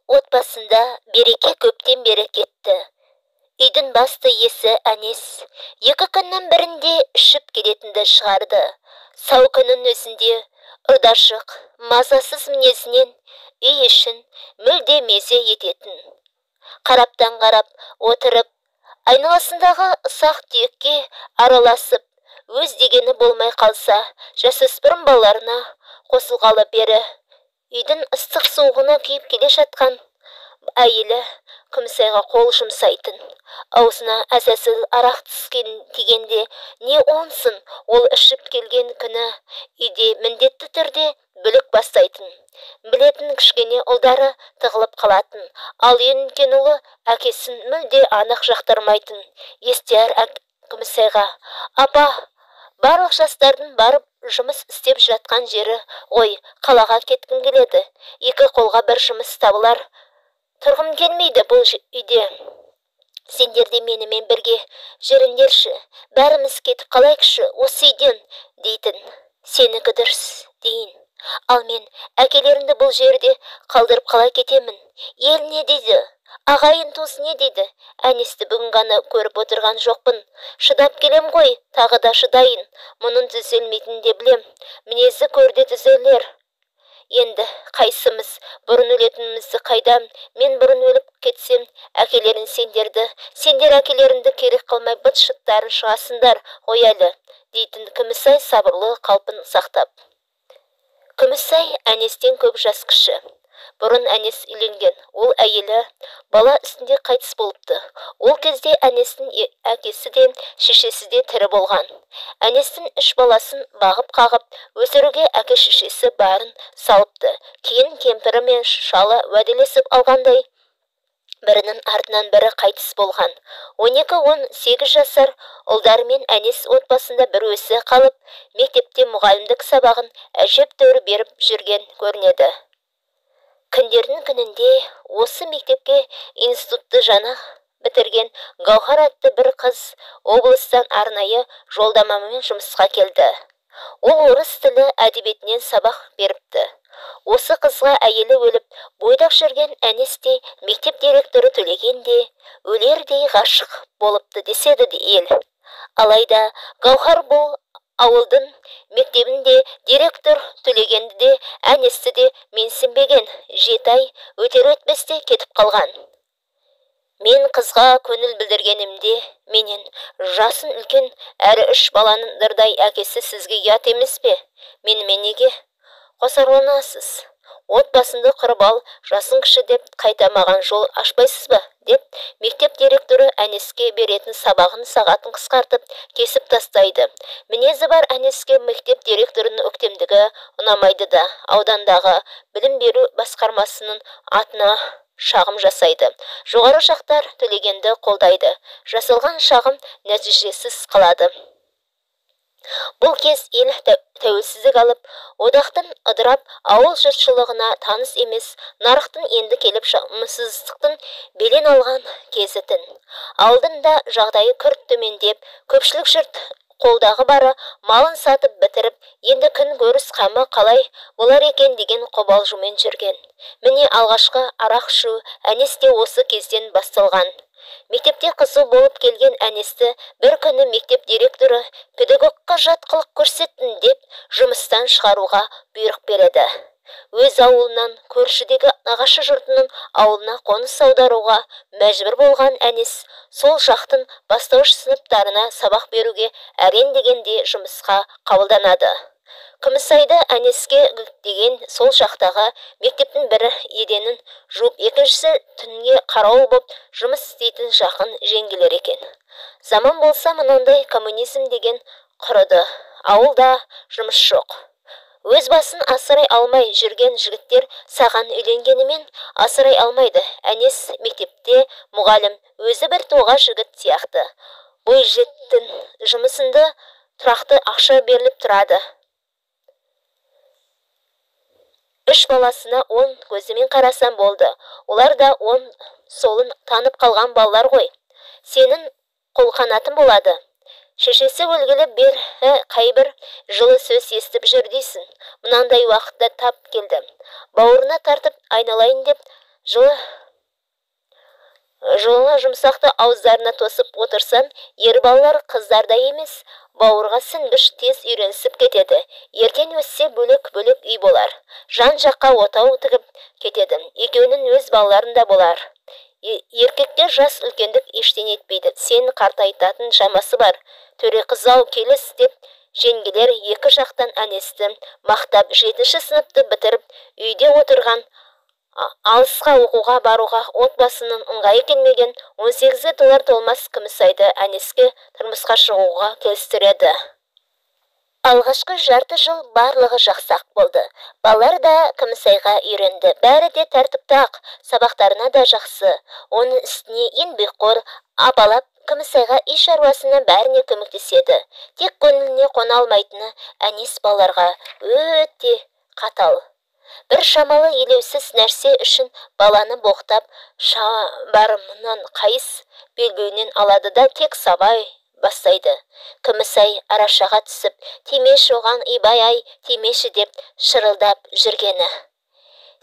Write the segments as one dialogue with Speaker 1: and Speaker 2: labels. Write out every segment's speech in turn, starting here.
Speaker 1: Отбасында береке көптен бері кетті. Үйдің басты иесі Әнес 2 күннің бірінде ішіп келетінді шығарды. Сау күннің өзінде ұрдашық, мазасыз мінезінен үй ішін мүлде мезе ететін. Қараптан қарап отырып, айналасындағы ұсақ түйекке араласып, өз дегені болмай қалса, жасөспірім балаларына қосылғалы бері үйдің ыстық суығына күйіп келе жатқан әйелі Күмісайға қол жұмсайтын. Аузына әзәзіл арақ түскен тигенде не онсын, ол ішіп келген күні үйде міндетті түрде бүлік бастайтын. Білетін кішкене ұлдары тығылып қалатын, ал үлкен ұлы әкесін мүлде анық жақтырмайтын. Естияр Күмісайға: "Апа, барлық жастардың барып жұмыс істеп жатқан жері ғой, қалаға кеткім келеді. 2 қолға бір жұмыс табылар. Тұрғым келмейді бұл үйде. Сендер де менімен бірге жүріңдерші, бәріміз кетіп қалайықшы осы үйден" дейтін. "Сенікі дұрыс" дейін. "Ал мен әкелеріңді бұл жерде қалдырып қалай кетемін? Ел не дейді? Ағайын туыс не дейді? Әнесті бүгін ғана көріп отырған жоқпын. Шыдап келем ғой, тағы да шыдайын. Мұның түзелмейтінін де білем. Мінезі көрде түзелер. Енді қайсымыз бұрын өлетінімізді қайдам? Мен бұрын өліп кетсем, әкелерін сендер әкелеріңді керек қылмай быт-шыттарын шығасындар ғой әлі" дейтін Күмісай сабырлы қалпын сақтап. Күмісай Әнестен көп жас кіші. Бұрын Әнес үйленген, ол әйелі бала үстінде қайтыс болыпты. Ол кезде Әнестің әкесі де, шешесі де тірі болған. Әнестің 3 баласын бағып-қағып, өсіруге әке-шешесі барын салыпты. Кейін кемпірі мен шалы уәделесіп алғандай, бірінің артынан бірі қайтыс болған. 12-18 жасар ұлдарымен Әнес отбасында бір өзі қалып, мектепте мұғалімдік сабағын әжептәуір беріп жүрген көрінеді. Күндердің күнінде осы мектепке институтты жаңа бітірген Гаухар атты бір қыз облыстан арнайы жолдамамен жұмысқа келді. Ол орыс тілі әдебиетінен сабақ беріпті. Осы қызға әйелі өліп, бойдақ жүрген Әнес те, мектеп директоры Төлеген де өлердей ғашық болыпты деседі де ел. Алайда Гаухар бұл ауылдың мектебінде директор Төлегенді де, Әнесті де менсінбеген. 7 ай өтер өтпесте кетіп қалған. "Мен қызға көңіл білдіргенімде, менен жасын үлкен әрі 3 баланың дырдай әкесі сізге ұят емес пе? Менімен неге қосарланасыз? Отбасынды құрып ал, жасың кіші деп қайта маған жол ашпайсыз ба?" деп мектеп директоры Әнеске беретін сабағын сағатын қысқартып, кесіп тастайды. Мінезі бар Әнеске мектеп директорының өктемдігі ұнамайды да, аудандағы білім беру басқармасының атына шағым жасайды. Жоғары жақтар Төлегенді қолдайды. Жасалған шағым нәтижесіз қалады. Бұл кез ел тәуелсіздік алып, одақтың ыдырап, ауыл жұртшылығына таныс емес, нарықтың енді келіп жұмыссыздықтың белең алған кезетін. Ауылдың жағдайы күрт төмендеп, көпшілік жұрт қолдағы бары малын сатып бітіріп, енді күн көріс қамы қалай болар екен деген қобалжумен жүрген. Міне алғашқы арақ ішу Әнесте осы кезден басталған. Мектепте қызы болып келген Әнесті бір күні мектеп директоры педагогқа жат қылық көрсеттің деп жұмыстан шығаруға бұйрық береді. Өз ауылынан көршідегі нағашы жұртының ауылына қоныс аударуға мәжбүр болған Әнес сол жақтың бастауыш сыныптарына сабақ беруге әрен дегенде жұмысқа қабылданады. Күмісайды Әнеске деген сол жақтағы мектептің бірі еденін жуып, екіншісі түнге қарауыл боп жұмыс істейтін жақын жеңгелер екен. Заман болса мынандай коммунизм деген құрыды. Ауылда жұмыс жоқ. Өз басын асырай алмай жүрген жігіттер саған үйленгенімен асырай алмайды. Әнес мектепте мұғалім, өзі бір тоға жігіт сияқты. Бойжеттің жұмысында тұрақты ақша беріліп тұрады. 3 баласына 10 көзімен қарасам болды. Олар да 10 солын танып қалған балалар ғой. Сенің қолқанатын болады. Шешесі өлгілі бері қайбір жылы сөз естіп жүр дейсің. Мынандай уақытта тап келді. Бауырына тартып айналайын деп Жылы жұмсақты ауыздарына тосып отырсам, ер балалар қыздардай емес, бауырға сіңгіш тез үйренісіп кетеді. Ертең өссе бөлек-бөлек үй болар. Жан-жаққа отау тігіп кетеді. Екеуінің өз балаларын да болар. Еркекке жас үлкендік ештеңе етпейді. Сен қартайтатын шамасы бар. Төре қызау келіс деп жеңгелер екі жақтан әнесті мақтап 7-ші сыныпты бітіріп, үйде отырған алысқа оқуға баруға отбасының ыңғайы келмеген 18-ге толар толмас Күмісайды әнеске тұрмысқа шығуға келістіреді. Алғашқы жарты жыл барлығы жақсақ болды. Балалар да Күмісайға үйренді. Бәрі де тәртіпті-ақ, сабақтарына да жақсы. Оның үстіне еңбекқор, апалап Күмісайға үй шаруасына бәріне көмектеседі. Тек көңіліне қона алмайтыны әнес балаларға өте қатал. Бір шамалы елеусіз нәрсе үшін баланы боқтап, шабарымынан қайыс белбеуінен алады да тек сабай бастайды. Күмісай арашаға түсіп, тимеші оған ибай-ай, тимеші деп шырылдап жүргені.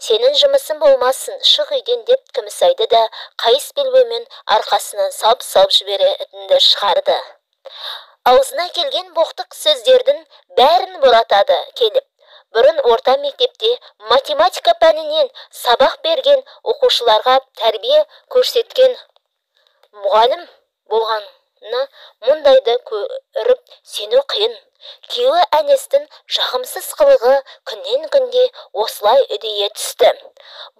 Speaker 1: Сенің жұмысын болмасын, шық үйден деп Күмісайды да қайыс белбеумен арқасынан салып жіберетінді шығарды. Аузына келген боқтық сөздердің бәрін бұратады келіп. Бұрын орта мектепте математика пәнінен сабақ берген оқушыларға тәрбие көрсеткен мұғалім болғанына мұндайды көріп сену қиын. Күйеуі әнестің жағымсыз қылығы күннен күнде осылай үдейе түсті.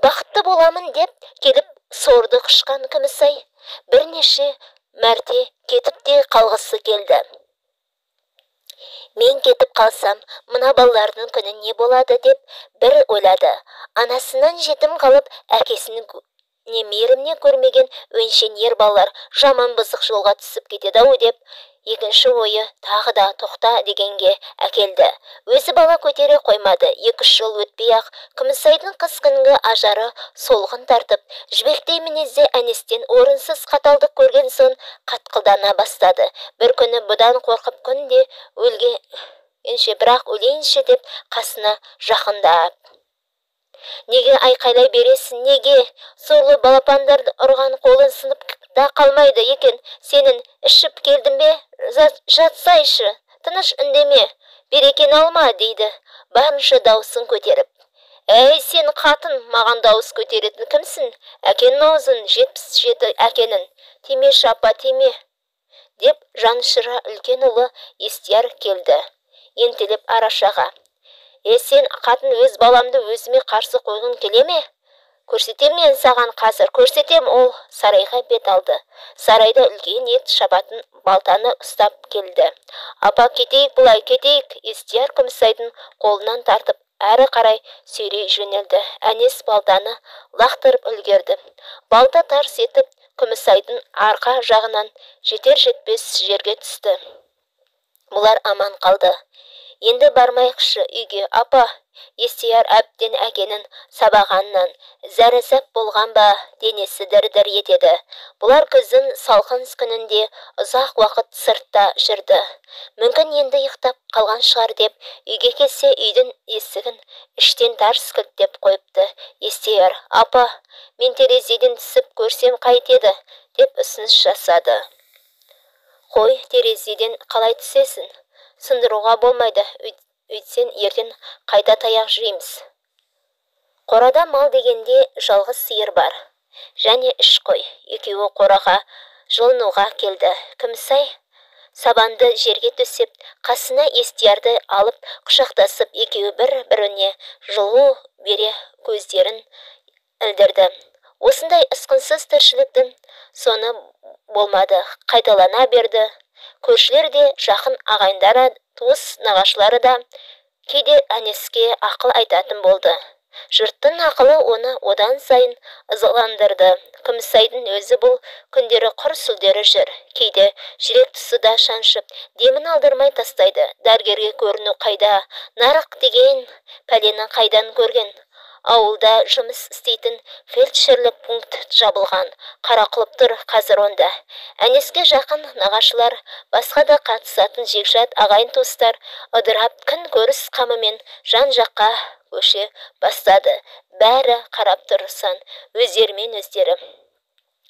Speaker 1: Бақытты боламын деп келіп сорды құшқан Күмісай бірнеше мәрте кетіп те қалғысы келді. Мен кетіп қалсам, мына балалардың күні не болады деп бір ойлады. Анасынан жетім қалып, әкесінің мейірімне көрмеген өңшең ер балалар жаман бұзық жолға түсіп кетеді-ау деп, екінші ойы тағы да тоқта дегенге әкелді. Өзі бала көтере қоймады. 2 жыл өтпей-ақ Күмісайдың қыз күнгі ажары солғын тартып, жібектей мінезде әнестен орынсыз қаталдық көрген соң қатқылдана бастады. Бір күні бұдан қорқып күнде өлгенше, бірақ өлейінші деп қасына жақындап. Неге айқайлай бересің, неге? Сорлы балапандар ұрған қолын сынып да қалмайды екен. Сенің ішіп келдің бе? Жатсайшы, тыныш үндеме, берекен алма, дейді, барынша даусын көтеріп. Әй, сен қатын, маған дауыс көтеретін кімсің? Әкенің аузын, 77 әкенің. Тиме шапа, тиме, деп жаншыра үлкен ұлы Естияр келді. Ентелеп Арашаға. Сен қатын өз баламды өзіме қарсы қойғың келе ме? Көрсетем мен саған қазір, көрсетем. Ол сарайға бет алды. Сарайда үлкен ет шабатын балтаны ұстап келді. Апа, кетейік бұлай, кетейік. Естияр Күмісайдың қолынан тартып, әрі қарай сүйрей жөнелді. Әнес балтаны лақтырып үлгерді. Балта тарс етіп, Күмісайдың арқа жағынан жетер-жетпес жерге түсті. Бұлар аман қалды. Енді бармайықшы үйге, апа. Естияр әбден әкенің сабағаннан зәрізіп болған ба, денесі дір-дір етеді. Бұлар күздің салқын күнінде ұзақ уақыт сыртта жүрді. Мүмкін енді ұйықтап қалған шығар деп, үйге келсе үйдің есігін іштен тарс кілттеп қойыпты. Естияр, апа, мен терезеден түсіп көрсем қайтеді, деп ұсыныс жасады. Қой, терезеден қалай түсесің? Сындыруға болмайды, өйтсен ертең қайта таяқ жейміз. Қорада мал дегенде жалғыз сиыр бар. Және үш қой. Екеуі қораға жылынуға келді. Күмісай сабанды жерге төсеп, қасына Естиярды алып, құшақтасып, екеуі бір-біріне жылу бере көздерін ілдірді. Осындай ұсқынсыз тіршіліктің соны болмады, қайталана берді. Көршілер де, жақын ағайындары, туыс нағашылары да кейде әнеске ақыл айтатын болды. Жұрттың ақылы оны одан сайын ызаландырды. Күмісайдың өзі бұл күндері құр сүлдері жүр. Кейде жүрек тұсы да шаншып, демін алдырмай тастайды. Дәргерге көріну қайда, нарық деген пәлені қайдан көрген. Ауылда жұмыс істейтін фельдшерлік пункт жабылған, қарақылып тұр қазір онда. Әнеске жақын нағашылар, басқа да қатысатын жекжат ағайын туыстар ыдырап күн көріс қамымен жан жаққа көше бастады. Бәрі қарап тұрсан, өздерімен өздері.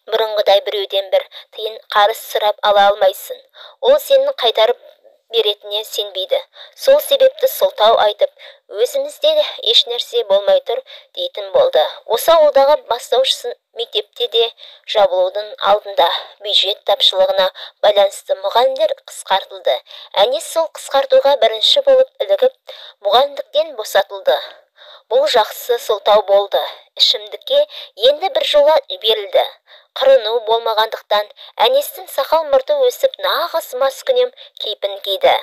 Speaker 1: Бұрынғыдай біреуден бір тиын қарыз сұрап ала алмайсың. Ол сенің қайтарып беретіне сенбейді. Сол себепті сылтау айтып, өзімізде еш нәрсе болмай тұр дейтін болды. Осы ауылдағы бастаушысын мектепте де жабылудың алдында бюджет тапшылығына байланысты мұғалімдер қысқартылды. Әнес сол қысқартуға бірінші болып ілігіп, мұғалімдіктен босатылды. Бұл жақсы сылтау болды. Ішімдікке енді бір жола берілді. Қырыну болмағандықтан әнестің сақал мұрты өсіп нағыз маскүнем кейпін киді.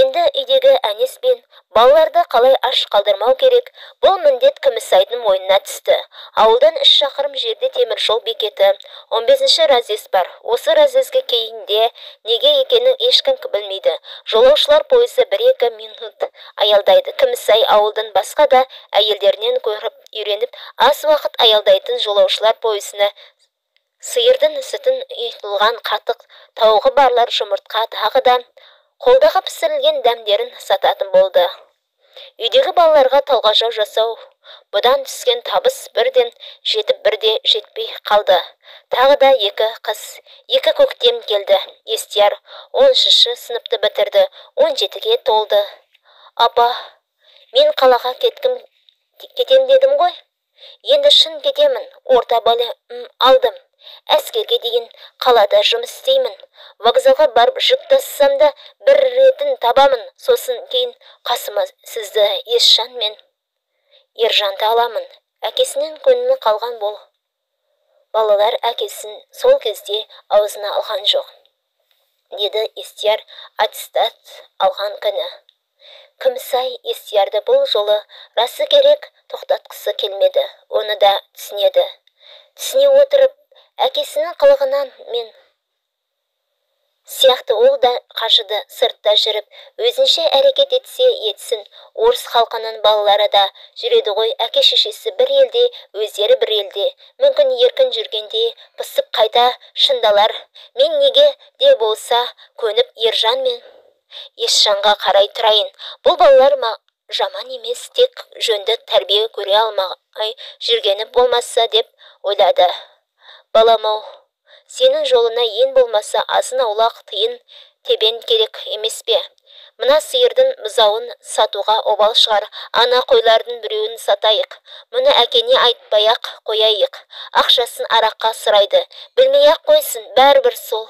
Speaker 1: Енді үйдегі әнес пен балаларды қалай аш қалдырмау керек, бұл міндет Күмісайдың мойнына түсті. Ауылдан 3 шақырым жерде темір жол бекеті, 15-ші разъезд бар. Осы разъезге кейінде неге екенін ешкім білмейді. Жолаушылар пойызы 1-2 минут аялдайды. Күмісай ауылдың басқа да әйелдерінен көріп үйреніп, аз уақыт аялдайтын жолаушылар пойызына сиырдың сүтін ұйытылған қатық, тауығы барлар жұмыртқа тағы да қолдағы пісірілген дәмдерін сататын болды. Үйдегі балаларға талғажау жасау, бұдан түскен табыс бірден жетіп бірде жетпей қалды. Тағы да 2 қыз, 2 көктем келді. Естияр 10-шы сыныпты бітірді, 17-ге толды. Апа, мен қалаға кетем дедім ғой. Енді шын кетемін, орта білім алдым. Әскерге дейін қалада жұмыс істеймін. Вокзалға барып жүк тассам да бір ретін табамын. Сосын кейін қасыма сізді Есжан мен Ержанды аламын. Әкесінен көңілі қалған бол. Балалар әкесін сол кезде аузына алған жоқ, деді Естияр аттестат алған күні. Күмісай Естиярды бұл жолы расы керек тоқтатқысы келмеді. Оны да түсінеді. Түсіне отырып, әкесінің қылығынан мен сияқты ол да қажыды. Сыртта жүріп, өзінше әрекет етсе етсін. Орыс халқының балалары да жүреді ғой. Әке-шешесі бір елде, өздері бір елде. Мүмкін еркін жүргенде пысып қайта шындалар. Мен неге де болса көніп Ержан мен Есжанға қарай тұрайын. Бұл балалар жаман емес, тек жөнді тәрбие көре алмай жүргені болмаса деп ойлады. Балам-ау, сенің жолына ең болмаса азын аулақ тиын тебен керек емес пе? Мына сиырдың бұзауын сатуға обал шығар, ана қойлардың біреуін сатайық. Мұны әкене айтпай-ақ қояйық. Ақшасын араққа сұрайды. Білмей-ақ қойсын, бәрібір сол.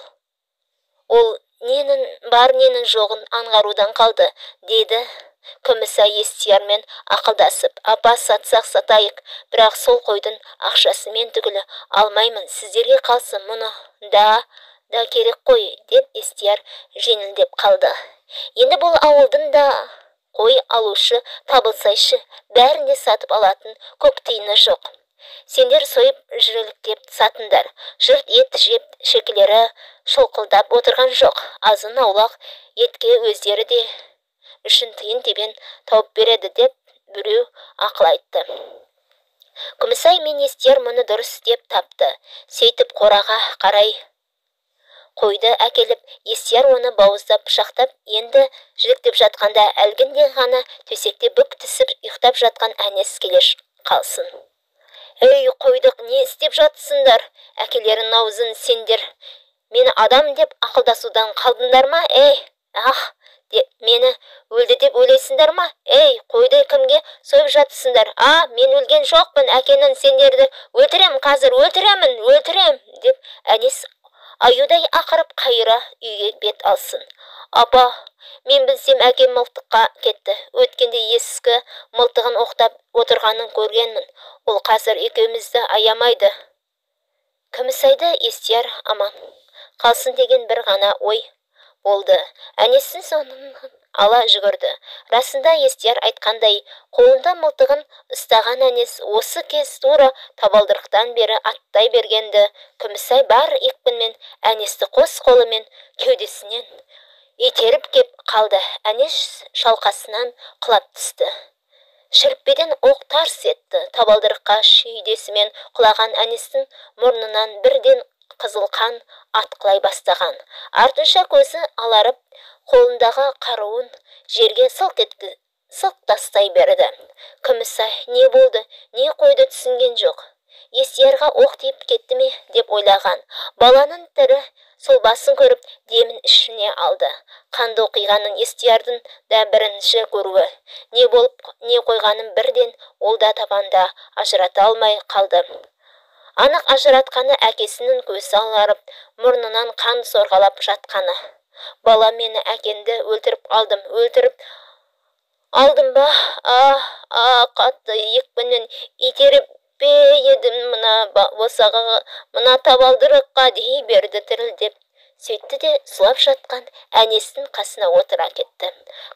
Speaker 1: Ол ненің бар ненің жоғын аңғарудан қалды, деді Күмісай Естиярмен ақылдасып. Апа, сатсақ сатайық, бірақ сол қойдың ақшасымен түгілі алмаймын. Сіздерге қалсын, мұны да керек қой, деп Естияр жеңілдеп қалды. Енді бұл ауылдың да қой алушы табылсайшы, бәрінде сатып алатын көк тиыны жоқ. Сендер сойып жүріліктеп сатындар. Жұрт ет жеп шекелері шылқылдап отырған жоқ. Азын аулақ етке өздері де үшін тиын тебен тауып береді деп біреу ақыл айтты. Күмісай мен Естияр мұны дұрыс деп тапты. Сөйтіп қораға қарай қойды әкеліп, Естияр оны бауыздап пышақтап, енді жүректеп жатқанда әлгінде ғана төсекте бүк түсіп ұйықтап жатқан әнес келе қалсын. Ей, қойдық, не істеп жатсыңдар? Әкелерін аузын сендер. Мені адам деп ақылдасудан қалдыңдар ма? Мені өлді деп ойлайсыңдар ма? Ей, қойды кімге сойып жатсыңдар? Мен өлген жоқпын, әкенің сендерді өлтірем, қазір өлтірем, деп әнес аюдай ақырып қайыра үйге бет алсын. Апа, мен білсем әкем мылтыққа кетті. Өткенде ескі мылтығын оқтап отырғанын көргенмін. Ол қазір екеумізді аямайды. Күмісайды Естияр аман қалсын деген бір ғана ой болды. Әнесін соның ала жүгірді. Расында Естияр айтқандай, қолында мылтығын ұстаған әнес осы кез тура табалдырықтан бері аттай бергенді. Күмісай бар екпінмен әнесті қос қолымен кеудесінен итеріп кеп қалды. Әнес шалқасынан құлап түсті. Шірпеден оқ тарс етті. Табалдырыққа шүйдесімен құлаған Әнестің мұрнынан бірден қызыл қан атқылай бастаған. Артынша көзі аларып, қолындағы қаруын жерге сылқ тастай берді. Күмісай не болды, не қойды түсінген жоқ. Естиярға оқ тиіп кетті ме деп ойлаған. Баланың тірі сұлбасын көріп, демін ішіне алды. Қанды оқиғаның Естиярдың да бірінші көруі. Не болып, не қойғанын бірден ол да табанда ажырата алмай қалды. Анық ажыратқаны әкесінің көзі аларып, мұрнынан қан сорғалап жатқаны. Бала, мені әкенді өлтіріп алдым ба? Қатты екпінін итеріп едім, мына табалдырыққа дей берді тірілдеп. Сөйтті де сұлап жатқан Әнестің қасына отыра кетті.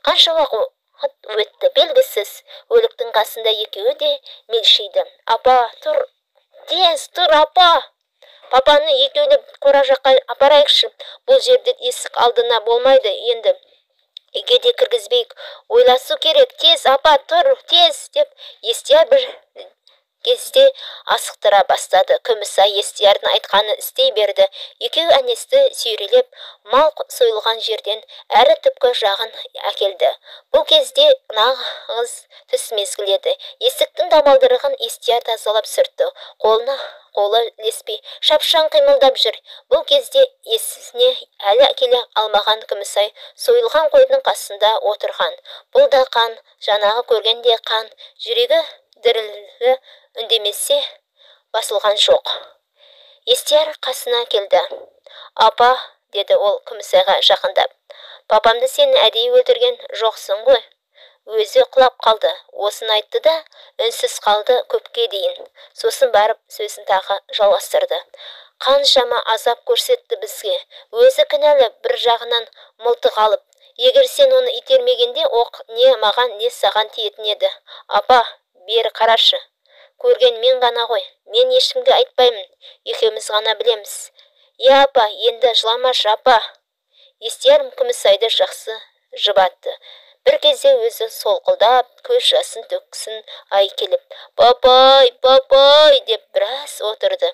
Speaker 1: Қанша уақыт өтті белгісіз. Өліктің қасында екеуі де мелшиді. Апа, тұр, тез тұр, апа. Папаны екеулеп қора жаққа апарайықшы. Бұл жерде есік алдына болмайды енді. Үйге де кіргізбейік. Ойласу керек. Тез, апа, тұр, тез деп Естияр бір кезде асықтыра бастады. Күмісай Естиярдың айтқаны істей берді. Екеу Әнесті сүйрелеп, мал сойылған жерден әрі түпкі жағын әкелді. Бұл кезде нағыз түс мезгіл еді. Есіктің табалдырығын Естияр тазалап сүртті. Қолы леспей, шапшаң қимылдап жүр. Бұл кезде есіне әлі келе алмаған Күмісай сойылған қойдың қасында отырған. Бұл да қан, жаңағы көргенде қан, жүрегі дірілі үндемесе басылған жоқ. Естияр қасына келді. Апа, деді ол Күмісайға жақындап. Папамды сен әдейі өлтірген жоқсың ғой. Өзі құлап қалды. Осын айтты да, үнсіз қалды көпке дейін. Сосын барып сөзін тағы жалғастырды. Қаншама азап көрсетті бізге. Өзі кінәлі, бір жағынан мылтық алып. Егер сен оны итермегенде, оқ не маған, не саған тиетін еді. Апа, бері қарашы. Көрген мен ғана ғой. Мен ешкімге айтпаймын. Екеуміз ғана білеміз. Апа, енді жыламашы, апа. Естияр Күмісайды жақсы жұбатты. Бір кезде өзі солқылдап, көз жасын төксін ай келіп, папай, деп біраз отырды.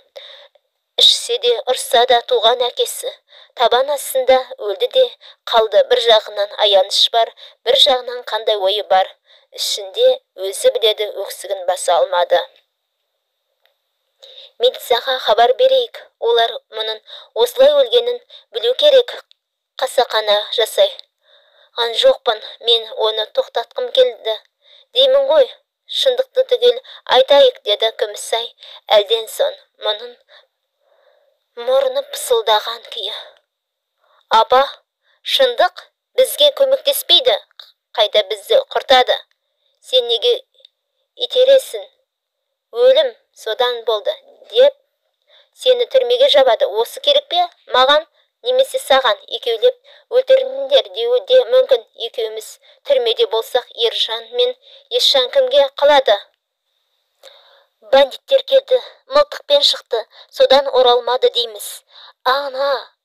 Speaker 1: Ішсе де, ұрса да туған әкесі. Табан астында өлді де қалды. Бір жағынан аяныш бар, бір жағынан қандай ойы бар. Ішінде өзі біледі, өксігін баса алмады. Милицияға хабар берейік. Олар мұның осылай өлгенін білу керек. Қасақана жасай. Жоқпын, мен оны тоқтатқым келді. Деймін ғой, шындықты түгел айтайық, деді Күмісай. Әлден соң мұның мұрны пысылдаған күйі. Апа, шындық бізге көмектеспейді. Қайда бізді құртады. Сен неге итересің? Өлім содан болды, деп сені түрмеге жабады. Осы керек пе? Маған немесе саған екеулеп өлтірдіңдер деуі де мүмкін. Екеуміз түрмеде болсақ, Ержан мен Есжан кімге қалады? Бандиттер келді, мылтықпен шықты, содан оралмады дейміз.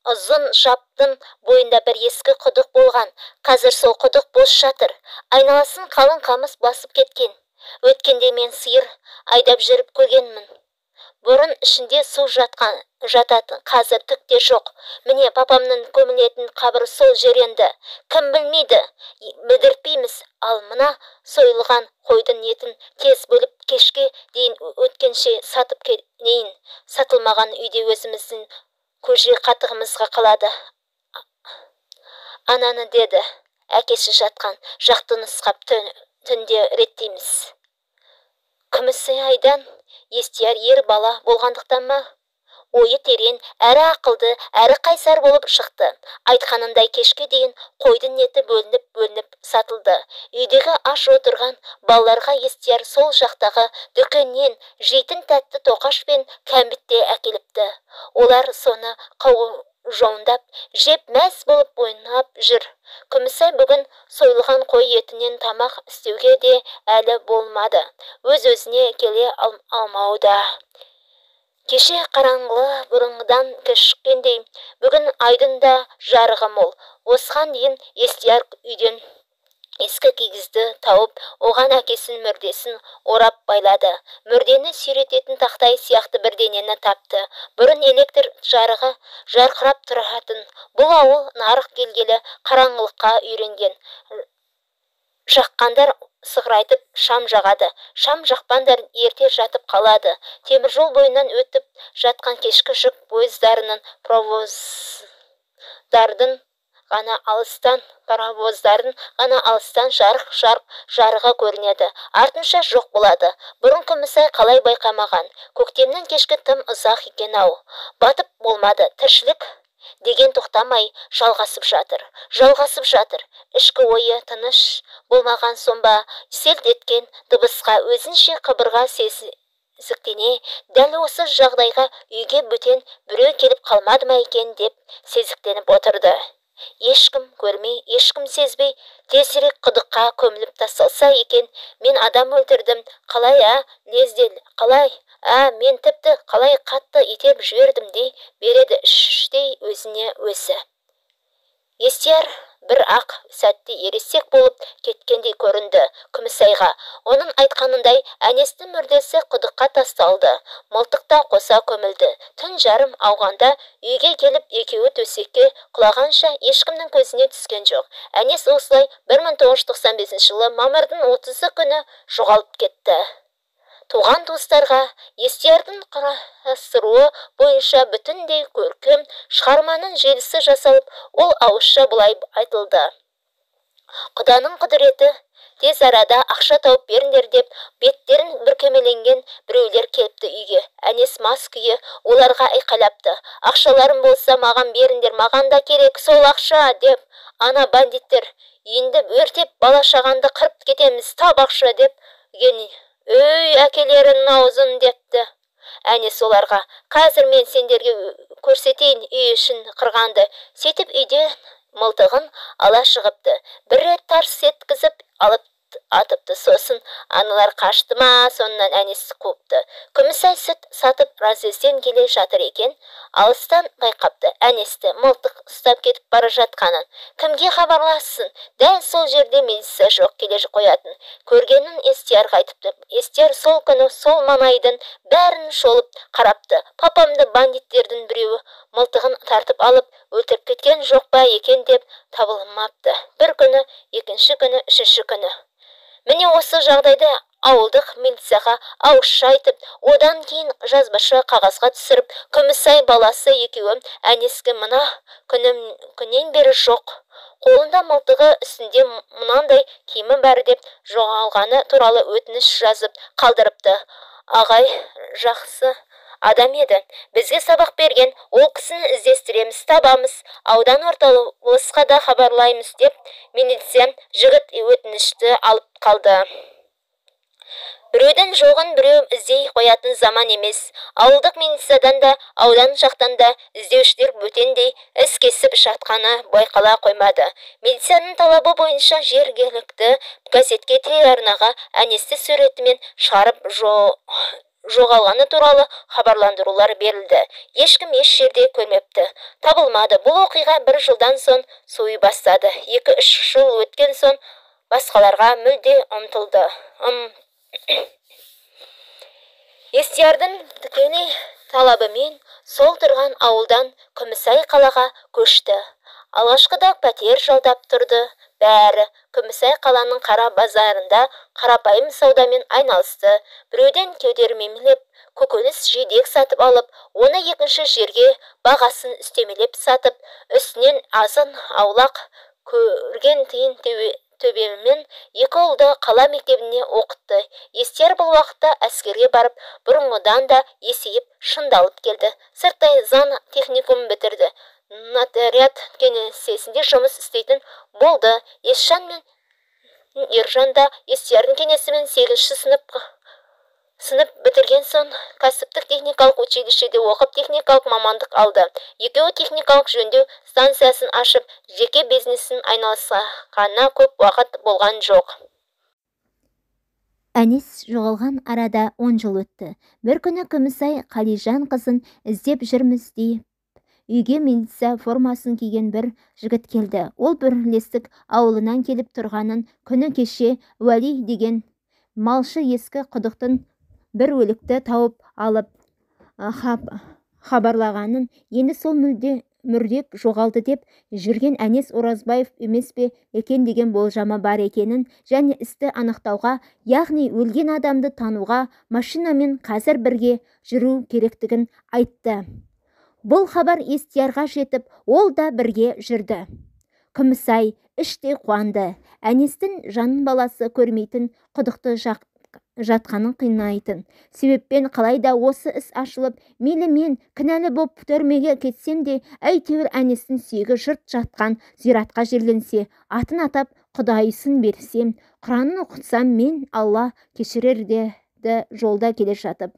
Speaker 1: Ұзын шаптың бойында бір ескі құдық болған. Қазір сол құдық бос жатыр. Айналасын қалың қамыс басып кеткен. Өткенде мен сиыр айдап жүріп көргенмін. Бұрын ішінде су жататын, қазір түк те жоқ. Міне папамның көмілетін қабірі сол жеренді. Кім білмейді, білдіртпейміз. Ал мына сойылған қойдың етін тез бөліп кешке дейін өткенше сатып келейін. Сатылмаған үйде өзіміздің көже қатығымызға қалады. Ананы, деді, әкесі жатқан жақты нұсқап түнде реттейміз. Күмісайдан Естияр ер бала болғандықтан ма? Ойы терең, әрі ақылды, әрі қайсар болып шықты. Айтқанындай кешке дейін қойдың еті бөлініп сатылды. Үйдегі аш отырған балаларға Естияр сол жақтағы дүкеннен жейтін тәтті тоқаш пен кәмбітте әкеліпті. Олар соны жауындап, жеп мәз болып ойнап жүр. Күмісай бүгін сойылған қой етінен тамақ істеуге де әлі болмады. Өз-өзіне келе алмауда. Кеше қараңғы бұрынғыдан кешіккендей, бүгін айдың да жарығы мол. Осыған дейін Естияр үйден Ескі кигізді тауып, оған әкесінің мүрдесін орап байлады. Мүрдені сүйрететін тақтай сияқты бірденені тапты. Бұрын электр жарығы жарқырап тұратын. Бұл ауыл нарық келгелі қараңғылыққа үйренген. Жаққандар сығырайтып шам жағады. Шам жақпандар ерте жатып қалады. Теміржол бойынан өтіп жатқан кешкі жүк пойыздарының паровоздардың ғана алыстан жарығы көрінеді. Артынша жоқ болады. Бұрын Күмісай қалай байқамаған. Көктемнің кешкі тым ұзақ екен ау. Батып болмады. Тіршілік деген тоқтамай жалғасып жатыр. Ішкі ойы тыныш болмаған сонба, селт еткен дыбысқа өзінше қыбырға сезіктене, дәл осы жағдайға үйге бөтен біреу келіп қалмады ма екен деп сезіктеніп отырды. Ешкім көрмей, ешкім сезбей, тезірек құдыққа көміліп тасталса екен, мен адам өлтірдім, қалай лездел, қалай, мен тіпті қалай қатты итеріп жібердім дей береді іштей өзіне өзі. Естияр бір ақ сәтте ересек болып кеткендей көрінді Күмісайға. Оның айтқанындай әнестің мүрдесі құдыққа тасталды. Мылтықта қоса көмілді. Түн жарым ауғанда үйге келіп екеуі төсекке құлағанша ешкімнің көзіне түскен жоқ. Әнес осылай 1995 жылы мамырдың 30 күні жоғалып кетті. Туған туыстарға Естиярдың қарастыруы бойынша бүтіндей көркем шығарманың желісі жасалып, ол ауызша бұлай айтылды. Құданың құдіреті, тез арада ақша тауып беріңдер деп, беттерін бүркемеленген біреулер келіпті үйге. Әнес мас күйі оларға айқайлапты. Ақшаларым болса маған беріңдер, маған да керек сол ақша деп. Ана бандиттер, енді өртеп бала шағанды қырып кетеміз, тап ақша деп. Өй, әкелерінің аузын депті. Әнес оларға, қазір мен сендерге көрсетейін үй ішін қырғанды. Сетіп үйден мылтығын ала шығыпты. Бір рет тарс еткізіп алып атыпты. Сосын аналар қашты ма, сонынан Әнес қуыпты. Күмісай сүт сатып разъезден келе жатыр екен, алыстан байқапты Әнесті мылтық ұстап кетіп бара жатқанын. Кімге хабарлассын? Дәл сол жерде милиция жоқ келе қоятын. Көргенін Естиярға айтыпты. Естияр сол күні сол маңайдың бәрін шолып қарапты. Папамды бандиттердің біреуі мылтығын тартып алып өлтіріп кеткен жоқ па екен деп табылмапты. Бір күні, екінші күні, үшінші күні. Міне осы жағдайда ауылдық милицияға ауызша айтып, одан кейін жазбаша қағазға түсіріп, Күмісай баласы екеуі Әнеске мына күннен бері жоқ. Қолында мылтығы, үстінде мынандай киімі бәрі деп жоғалғаны туралы өтініш жазып қалдырыпты. Ағай жақсы адам еді. Бізге сабақ берген, ол кісіні іздестіреміз, табамыз, аудан орталығына да хабарлаймыз деп милиция жігіт өтінішті алып қалды. Біреудің жоғын біреу іздей қоятын заман емес. Ауылдық милициядан да, аудан жақтан да іздеушілер бөтендей іс кесіп жатқаны байқала қоймады. Милицияның талабы бойынша жергілікті газетке, телеарнаға Әнесті суретімен шығарып жоғалғаны туралы хабарландырулар берілді. Ешкім еш жерде көрмепті. Табылмады. Бұл оқиға бір жылдан соң суи бастады. 2-3 жыл өткен соң басқаларға мүлде ұмытылды. Естиярдың тікелей талабымен сол тұрған ауылдан Күмісай қалаға көшті. Алғашқыда пәтер жалдап тұрды. Бәрі Күмісай қаланың қара базарында қарапайым саудамен айналысты. Біреуден кеудермемелеп, көкөніс жидек сатып алып, оны екінші жерге бағасын үстемелеп сатып, үстінен азын аулақ көрген тиын төбеммен екі ұлды қала мектебіне оқытты. Естияр бұл уақытта әскерге барып, бұрынғыдан да есейіп шындалып келді. Сырттай заң техникум бітірді. Нотариат кеңсесінде жұмыс істейтін болды. Есжан мен Ержан да Естиярдың кеңесімен 8-ші сынып бітірген соң кәсіптік техникалық училищеде оқып техникалық мамандық алды. Екеуі техникалық жөндеу станциясын ашып, жеке бизнесін айналысқанына көп уақыт болған жоқ. Әнес жоғалған арада 10 жыл өтті. Бір күні Күмісай Қалижан қызын іздеп жүрміз деп
Speaker 2: үйге милиция формасын киген бір жігіт келді. Ол бірлестік ауылынан келіп тұрғанын, күні кеше Уәли деген малшы ескі құдықтың бір өлікті тауып алып хабарлағанын, енді сол мүрдек жоғалды деп жүрген Әнес Оразбаев емес пе екен деген болжамы бар екенін, және істі анықтауға, яғни өлген адамды тануға машинамен қазір бірге жүру керектігін айтты. Бұл хабар Естиярға жетіп, ол да бірге жүрді. Күмісай іштей қуанды. Әнестің жанын баласы көрмейтін, құдықты жатқанын қинайтын себеппен қалайда осы іс ашылып, мейлі мен кінәлі боп түрмеге кетсем де, әйтеуір Әнестің сүйегі жұрт жатқан зиратқа жерленсе, атын атап құдайсын берсем, Құранын оқытсам, мен Алла кешірер деді жолда келе жатып.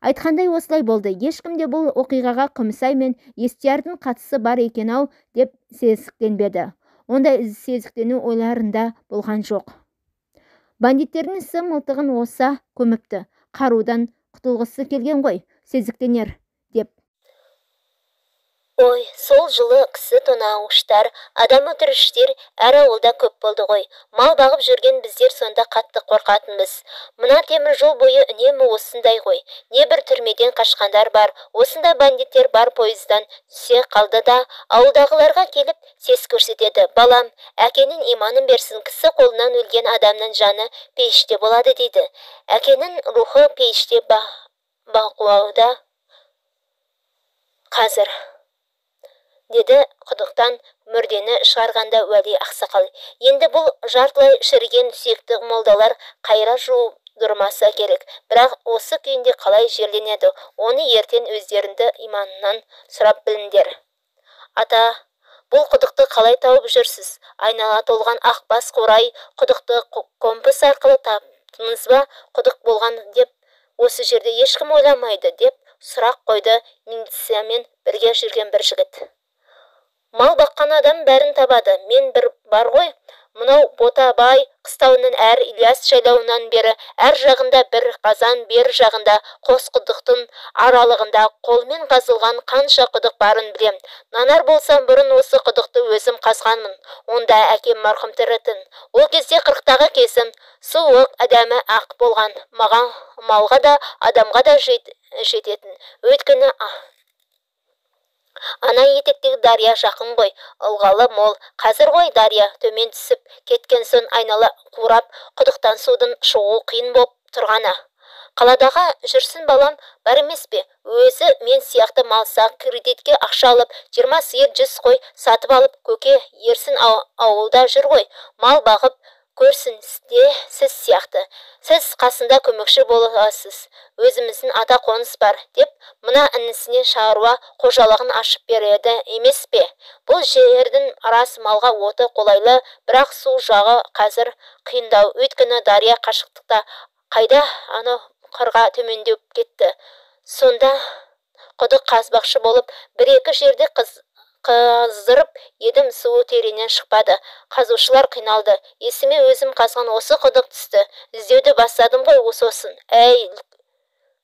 Speaker 2: Айтқандай осылай болды. Ешкім де бұл оқиғаға Күмісай мен Естиярдың қатысы бар екен-ау деп сезіктенбеді. Ондай сезіктену ойларында болған жоқ. Бандиттердің ісі мылтығын оса көміпті. Қарудан құтылғысы келген ғой, сезіктенер деп.
Speaker 1: Ой, сол жылы кісі тонауыштар, адам өлтіргіштер әр ауылда көп болды ғой. Мал бағып жүрген біздер сонда қатты қорқатынбыз. Мына темір жол бойы үнемі осындай ғой. Не бір түрмеден қашқандар бар, осындай бандиттер бар, пойыздан түсе қалды да, ауылдағыларға келіп сес көрсетеді. Балам, әкенің иманын берсін, кісі қолынан өлген адамның жаны пейіште болады дейді. Әкенің рухы пейіште бақылауда қазір, деді құдықтан мүрдені шығарғанда Уәли ақсақал. Енді бұл жартылай шіріген сүйекті молдалар қайра жудырмаса керек. Бірақ осы күйінде қалай жерленеді, оны ертең өздеріңді иманынан сұрап біліңдер. Ата, бұл құдықты қалай тауып жүрсіз? Айнала толған ақ бас қорай құдықты компас арқылы таптыңыз ба? Құдық болған деп осы жерде ешкім ойламайды деп сұрақ қойды милициямен бірге жүрген бір жігіт. Мал баққан адам бәрін табады. Мен бір бар ғой, мынау Ботабай қыстауының әр Ильяс жайлауынан бері әр жағында бір қазан, бер жағында қос құдықтың аралығында қолмен қазылған қанша құдық барын білем. Нанар болсам бұрын осы құдықты өзім қазғанмын. Онда әкем марқұм тірітін. Ол кезде 40-тағы кезім, суық, әдемі ақ болған. Маған малға да, адамға да жететін. Өйткені ана етектегі дария жақын ғой, ылғалы мол. Қазір ғой дария төмен түсіп кеткен соң айнала қурап, құдықтан судың шығу қиын боп тұрғаны. Қаладаға жүрсін балам, бар емес пе? Өзі мен сияқты малса кредитке ақша алып, 20 сиыр 100 қой сатып алып, көке ерсін ауылда жүр ғой. Мал бағып көрсін де сіз сияқты. Сіз қасында көмекші боласыз. Өзіміздің ата қоныс бар деп, мына інісіне шаруа қожалығын ашып береді емес пе? Бұл жердің рас малға оты қолайлы, бірақ су жағы қазір қиындау. Өйткені дария қашықтықта. Қайда аны қырға төмендеп кетті. Сонда құдық қазбақшы болып, бір-екі жерде қаздырып едім, суы тереңнен шықпады. Қазушылар қиналды. Есіме өзім қазған осы құдық түсті. Іздеуді бастадым ғой сосын. Әй,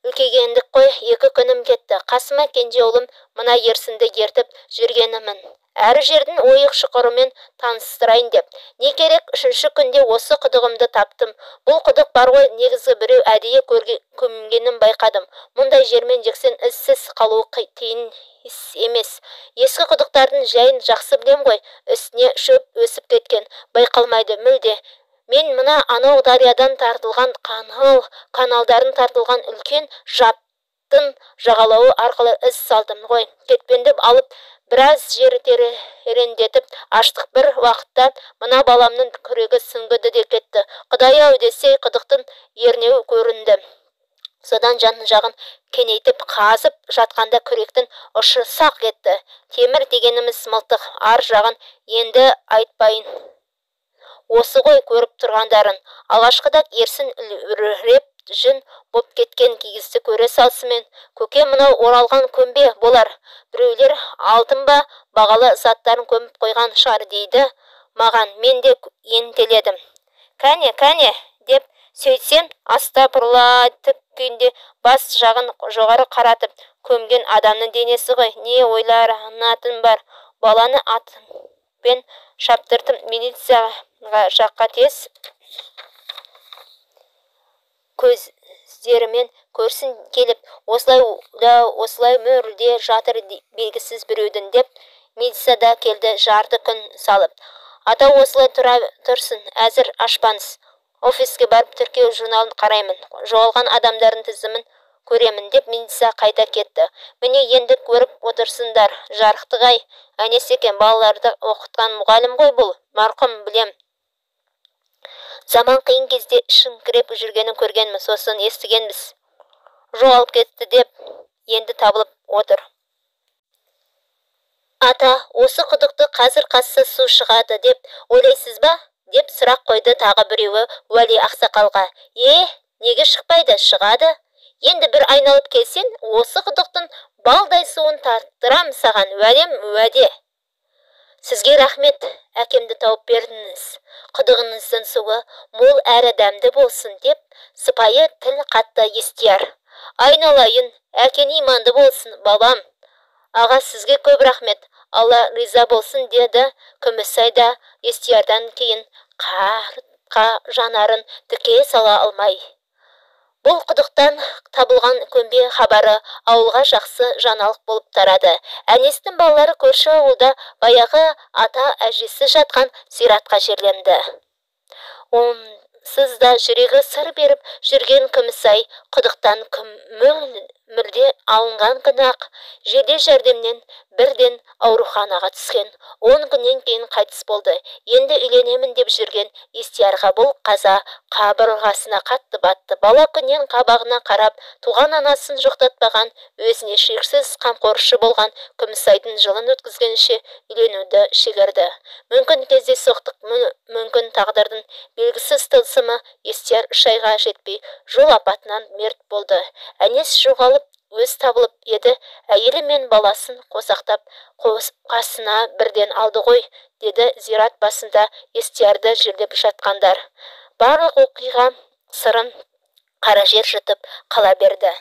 Speaker 1: үлкейгендік қой, 2 күнім кетті. Қасыма кенже ұлым мына ерсінді ертіп жүргенімін. Әр жердің ойық шұқырымен таныстырайын деп. Не керек, 3-ші күнде осы құдығымды таптым. Бұл құдық бар ғой, негізі біреу әдейі көмгенін байқадым. Мұндай жермен жексен ізсіз қалуы тиын емес. Ескі құдықтардың жайын жақсы білем ғой, үстіне шөп өсіп кеткен, байқалмайды мүлде. Мен мына анау дариядан тартылған каналдарын тартылған үлкен жаптың жағалауы арқылы із салдым ғой. Кетпендіп алып, біраз жер тереңдетіп аштық. Бір уақытта мына баламның күрегі сүңгіді де кетті. Құдай-ау десе құдықтың ернеуі көрінді. Содан жағын кенейтіп қазып жатқанда күректің ұшы сақ кетті. Темір дегеніміз мылтық, ар жағын енді айтпайын. Осы ғой көріп тұрғандарын. Алғашқыда ерсін үріреп жүн боп кеткен кигізді көре салсымен, көке мынау оралған көмбе болар. Біреулер алтын ба бағалы заттарын көміп қойған шығар дейді маған. Мен де ентеледім. Кәне деп
Speaker 2: Сөйтсем, астапырла тік күйінде бас жағын жоғары қаратып көмген адамның денесі ғой. Не ойланатын бар? Баланы атпен шаптыртып милицияға жаққа тез көздерімен көрсін келіп, осылай мөрде жатыр белгісіз біреудің деп, милицияда келді жарты күн салып. Ата осылай тұрсын, әзір ашпаңыз. Офиске барып тіркеу журналын қараймын. Жоғалған адамдардың тізімін көремін деп милиция қайта кетті. Міне енді көріп отырсыңдар, жарықтық-ай. Әнес екен, балаларды оқытқан мұғалім ғой бұл. Марқұм, білем. Заман қиын кезде ішіңкіреп жүргенін көргенміз, сосын естігенбіз. Жоғалып кетті деп, енді табылып отыр. Ата, осы құдықты қазір қазса су шығады деп ойлайсыз ба? Деп сұрақ қойды тағы біреуі уәли ақсақалға. Неге шықпайды? Шығады. Енді бір айналып келсен, осы құдықтың балдай суын тартырам саған, уәде. Сізге рахмет, әкемді тауып бердіңіз. Құдығыңыздың суы мол әрі дәмді болсын деп, сыпайы тіл қатты Естияр. Айналайын, әкен иманды болсын, бабам. Аға, сізге көп рахмет. Алла риза болсын, деді Күмісайда Естиярдан кейін қарға жанарын тіке сала алмай. Бұл құдықтан табылған көмбе хабары ауылға жақсы жаңалық болып тарады. Әнестің балалары көрші ауылда баяғы ата әжесі жатқан зиратқа жерленді. Онсыз да жүрегі сыр беріп жүрген Күмісай құдықтан мүлде алынған күні-ақ жедел жәрдемнен бірден ауруханаға түскен. 10 күннен кейін қайтыс болды. Енді үйленемін деп жүрген Естиярға бұл қаза қабырғасына қатты батты. Бала күннен қабағына қарап, туған анасын жоқтатпаған, өзіне шексіз қамқоршы болған Күмісайдың жылын өткізгенше үйленуді шегерді. Мүмкін кездейсоқтық, мүмкін тағдырдың белгісіз тылсымы Естияр 3 айға жетпей жол апатынан мерт болды. Әнес жоғалып өз табылып еді, әйелі мен баласын қосақтап қасына бірден алды ғой, деді зират басында Естиярды жерлеп жатқандар. Барлық оқиға сырын қара жер жұтып қала берді.